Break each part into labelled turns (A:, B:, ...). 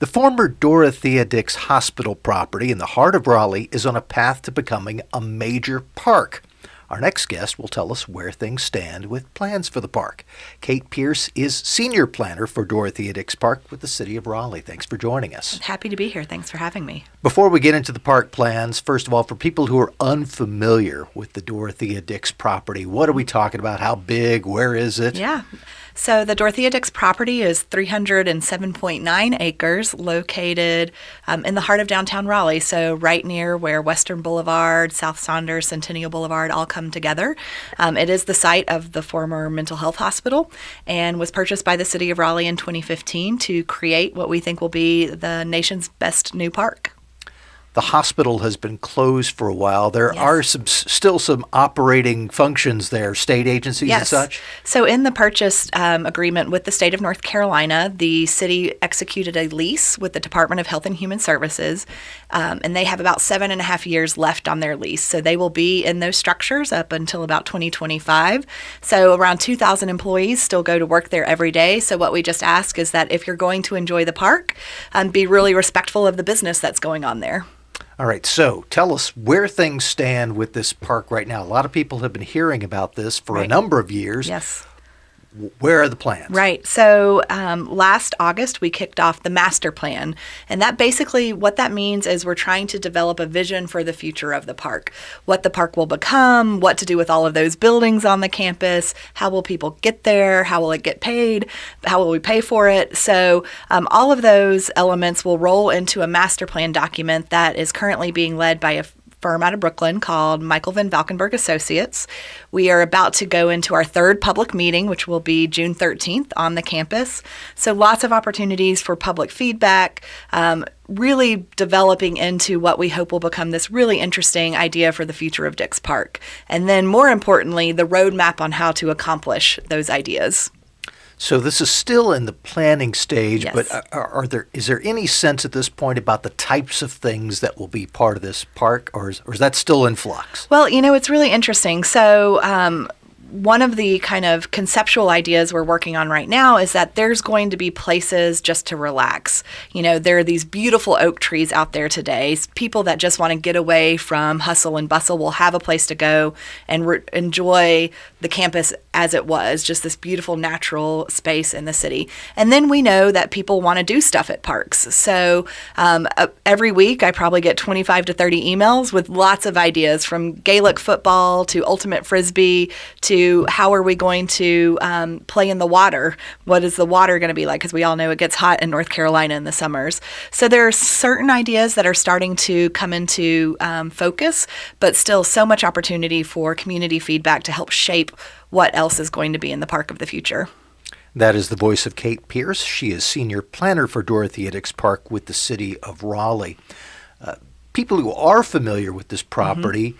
A: The former Dorothea Dix Hospital property in the heart of Raleigh is on a path to becoming a major park. Our next guest will tell us where things stand with plans for the park. Kate Pearce is senior planner for Dorothea Dix Park with the City of Raleigh. Thanks for joining us.
B: Happy to be here. Thanks for having me.
A: Before we get into the park plans, first of all, for people who are unfamiliar with the Dorothea Dix property, what are we talking about? How big? Where is it?
B: Yeah. So the Dorothea Dix property is 307.9 acres located in the heart of downtown Raleigh, so right near where Western Boulevard, South Saunders, Centennial Boulevard all come together. It is the site of the former mental health hospital and was purchased by the City of Raleigh in 2015 to create what we think will be the nation's best new park.
A: The hospital has been closed for a while. There are still some operating functions there, state agencies and such?
B: So in the purchase agreement with the state of North Carolina, the city executed a lease with the Department of Health and Human Services, and they have about 7.5 years left on their lease. So they will be in those structures up until about 2025. So around 2,000 employees still go to work there every day. So what we just ask is that if you're going to enjoy the park, be really respectful of the business that's going on there.
A: All right, so tell us where things stand with this park right now. A lot of people have been hearing about this for a number of years.
B: Yes.
A: Where are the plans?
B: Right. So last August, we kicked off the master plan. And that basically, what that means is we're trying to develop a vision for the future of the park, what the park will become, what to do with all of those buildings on the campus, how will people get there, how will it get paid, how will we pay for it. So all of those elements will roll into a master plan document that is currently being led by a firm out of Brooklyn called Michael Van Valkenburg Associates. We are about to go into our third public meeting, which will be June 13th on the campus. So lots of opportunities for public feedback, really developing into what we hope will become this really interesting idea for the future of Dix Park. And then more importantly, the roadmap on how to accomplish those ideas.
A: So this is still in the planning stage,
B: Yes.
A: but is there any sense at this point about the types of things that will be part of this park, or is that still in flux?
B: Well, it's really interesting. So one of the kind of conceptual ideas we're working on right now is that there's going to be places just to relax. There are these beautiful oak trees out there today. People that just want to get away from hustle and bustle will have a place to go and enjoy the campus as it was, just this beautiful natural space in the city. And then we know that people want to do stuff at parks. So every week I probably get 25 to 30 emails with lots of ideas, from Gaelic football to ultimate frisbee to how are we going to play in the water? What is the water going to be like? Because we all know it gets hot in North Carolina in the summers. So there are certain ideas that are starting to come into focus, but still so much opportunity for community feedback to help shape what else is going to be in the park of the future.
A: That is the voice of Kate Pearce. She is senior planner for Dorothea Dix Park with the City of Raleigh. People who are familiar with this property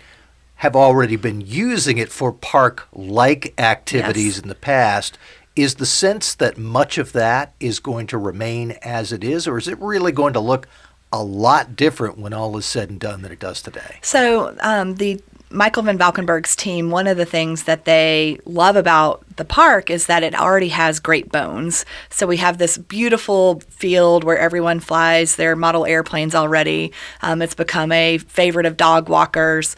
A: have already been using it for park-like activities in the past. Is the sense that much of that is going to remain as it is, or is it really going to look a lot different when all is said and done than it does today?
B: So the Michael Van Valkenburg's team, one of the things that they love about the park is that it already has great bones. So we have this beautiful field where everyone flies their model airplanes already. It's become a favorite of dog walkers.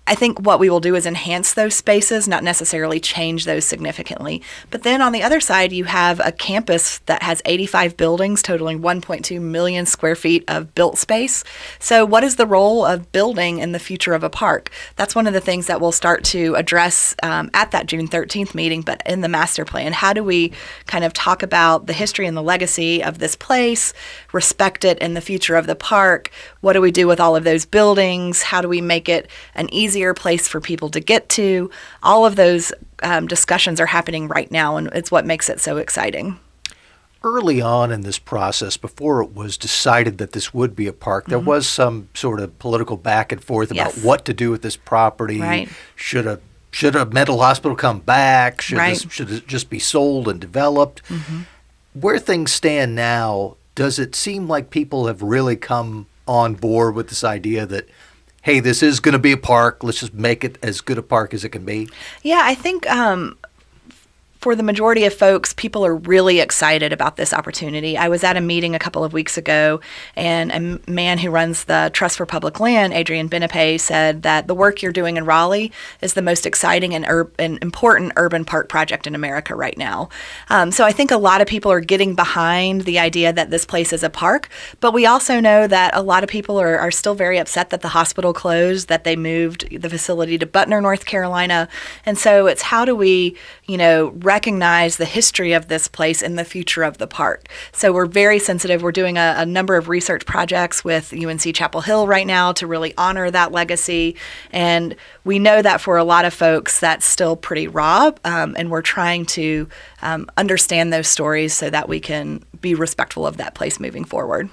B: I think what we will do is enhance those spaces, not necessarily change those significantly. But then on the other side, you have a campus that has 85 buildings totaling 1.2 million square feet of built space. So what is the role of building in the future of a park? That's one of the things that we'll start to address at that June 13th meeting, but in the master plan. How do we kind of talk about the history and the legacy of this place, respect it in the future of the park? What do we do with all of those buildings? How do we make it an easier place for people to get to? All of those discussions are happening right now, and it's what makes it so exciting.
A: Early on in this process, before it was decided that this would be a park, there was some sort of political back and forth about what to do with this property.
B: Right.
A: Should a mental hospital come back? Should it just be sold and developed? Where things stand now, does it seem like people have really come on board with this idea that, hey, this is going to be a park, let's just make it as good a park as it can be?
B: Yeah, I think for the majority of folks, people are really excited about this opportunity. I was at a meeting a couple of weeks ago, and a man who runs the Trust for Public Land, Adrian Benepe, said that the work you're doing in Raleigh is the most exciting and important urban park project in America right now. So I think a lot of people are getting behind the idea that this place is a park, but we also know that a lot of people are still very upset that the hospital closed, that they moved the facility to Butner, North Carolina. And so it's how do we, recognize the history of this place and the future of the park. So we're very sensitive. We're doing a number of research projects with UNC Chapel Hill right now to really honor that legacy. And we know that for a lot of folks, that's still pretty raw. And we're trying to understand those stories so that we can be respectful of that place moving forward.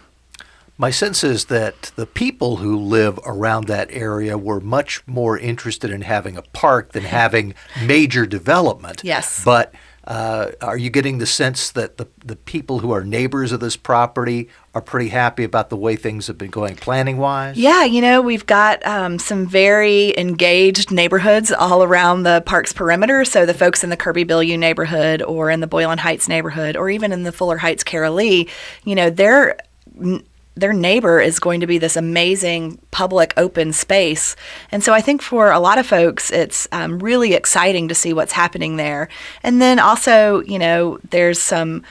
A: My sense is that the people who live around that area were much more interested in having a park than having major development.
B: Yes.
A: But are you getting the sense that the people who are neighbors of this property are pretty happy about the way things have been going planning-wise?
B: Yeah, we've got some very engaged neighborhoods all around the park's perimeter. So the folks in the Kirby-Billieu neighborhood or in the Boylan Heights neighborhood or even in the Fuller Heights Carolee, their neighbor is going to be this amazing public open space. And so I think for a lot of folks, it's really exciting to see what's happening there. And then also, there's some,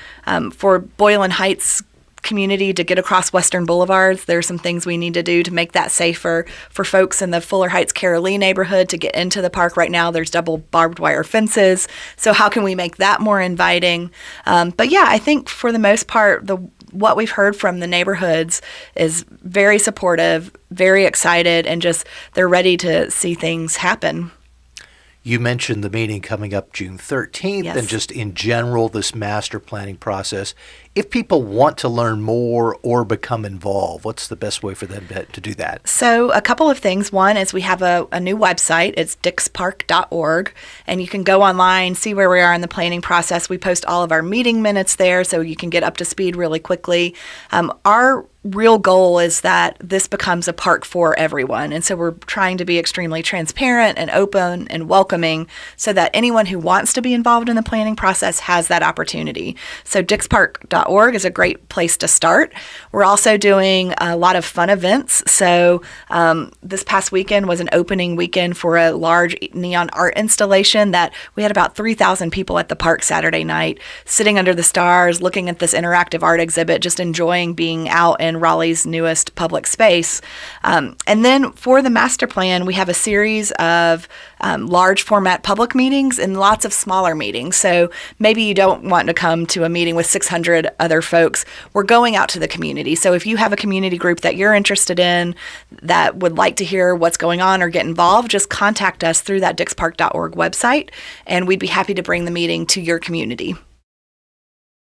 B: for Boylan Heights community to get across Western Boulevards, there's some things we need to do to make that safer. For folks in the Fuller Heights Carolee neighborhood to get into the park right now, there's double barbed wire fences. So how can we make that more inviting? But yeah, I think for the most part, what we've heard from the neighborhoods is very supportive, very excited, and just they're ready to see things happen.
A: You mentioned the meeting coming up June 13th,
B: Yes.
A: and just in general, this master planning process. If people want to learn more or become involved, what's the best way for them to do that?
B: So a couple of things. One is we have a new website. It's dixpark.org, and you can go online, see where we are in the planning process. We post all of our meeting minutes there so you can get up to speed really quickly. Our real goal is that this becomes a park for everyone. And so we're trying to be extremely transparent and open and welcoming so that anyone who wants to be involved in the planning process has that opportunity. So dixpark.org is a great place to start. We're also doing a lot of fun events. So this past weekend was an opening weekend for a large neon art installation that we had about 3,000 people at the park Saturday night, sitting under the stars, looking at this interactive art exhibit, just enjoying being out in Raleigh's newest public space. And then for the master plan, we have a series of large format public meetings and lots of smaller meetings. So maybe you don't want to come to a meeting with 600 other folks. We're going out to the community. So if you have a community group that you're interested in that would like to hear what's going on or get involved, just contact us through that dixpark.org website, and we'd be happy to bring the meeting to your community.